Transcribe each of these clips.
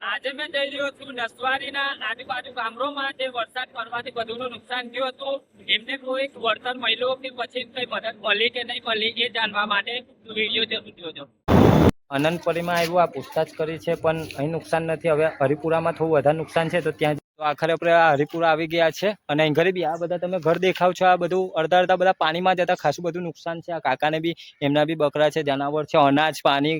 આજે મેં જઈ રહ્યો છું નસવાડીના આજુબાજુ ગામડામાં જે વરસાદ પડવાથી બધુંનું નુકસાન થયું હતું એમને કોઈ વળતર મળ્યો કે પછી કઈ મદદ મળી કે નહીં મળી એ જાણવા માટે વિડીયો જરૂર જોજો। અનંતપરીમાં આવ્યું આ પૂછતાછ કરી છે પણ અહીં નુકસાન નથી। હવે હરિપુરામાં થોડું વધારે નુકસાન છે તો ત્યાં તો આખરે આપણે આ હરિપુરા આવી ગયા છે અને અહીં ઘરે બી આ બધા તમે ઘર દેખાવ છો, આ બધું અડધા બધા પાણીમાં જતા ખાસું બધું નુકસાન છે। આ કાકાને બી એમના બી બકરા છે, જનાવર છે, અનાજ પાણી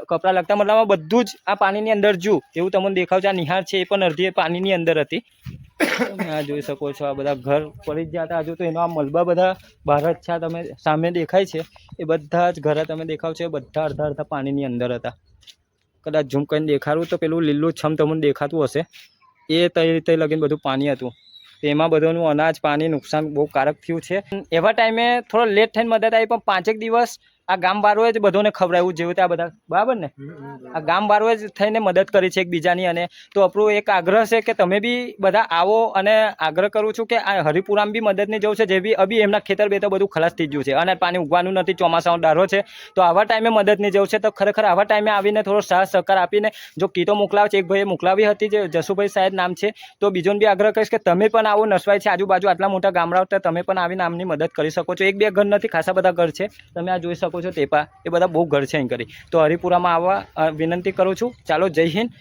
કપડાં લગતા મતલબમાં બધું જ આ પાણીની અંદર જુ એવું તમને દેખાવ છે। આ નિહાર છે એ પણ અડધી પાણીની અંદર હતી। તમે આ જોઈ શકો છો આ બધા ઘર પડી જ ગયા હતા। હજુ તો એનો આ મલબા બધા બહાર જ છે, તમે સામે દેખાય છે એ બધા જ ઘરે તમે દેખાવ છો બધા અડધા પાણીની અંદર હતા। કદાચ ઝૂમ કરીને દેખાડું તો પેલું લીલું છમ તમને દેખાતું હશે એ તઈ રીતે લગીને બધું પાણી હતું। તેમાં બધાનું અનાજ પાણી નુકસાન બહુ કારક થયું છે। એવા ટાઈમે થોડો લેટ થઈને મદદ આવી પણ 5 દિવસ આ ગામ વાળોએ જ બધાને ખવડાવ્યું જેવું ત્યાં બધા બરાબર ને। આ ગામ વાળોએ જ થઈને મદદ કરી છે એકબીજાની। અને તો આપણું એક આગ્રહ છે કે તમે બી બધા આવો અને આગ્રહ કરું છું કે આ હરિપુરામાં બી મદદની જવું છે। જે બી અભી એમના ખેતર બેતર બધું ખલાસ થઈ ગયું છે અને પાણી ઉગવાનું નથી, ચોમાસાનો દારો છે તો આવા ટાઈમે મદદની જવું છે। તો ખરેખર આવા ટાઈમે આવીને થોડો સાથ સહકાર આપીને જો કીટો મોકલાવે છે, એક ભાઈએ મોકલાવી હતી જે જસુભાઈ સાહેબ નામ છે, તો બીજોને બી આગ્રહ કરીશ કે તમે પણ આવો। નસવાડી છે આજુબાજુ આટલા મોટા ગામડાઓ તો તમે પણ આવીને આમની મદદ કરી શકો છો। એક બે ઘર નથી, ખાસા બધા ઘર છે, તમે આ જોઈ શકો છો। તેપા એ બધા બહુ ઘર છે અહીં કરી। તો હરિપુરામાં આવવા વિનંતી કરું છું। ચાલો, જય હિન્દ।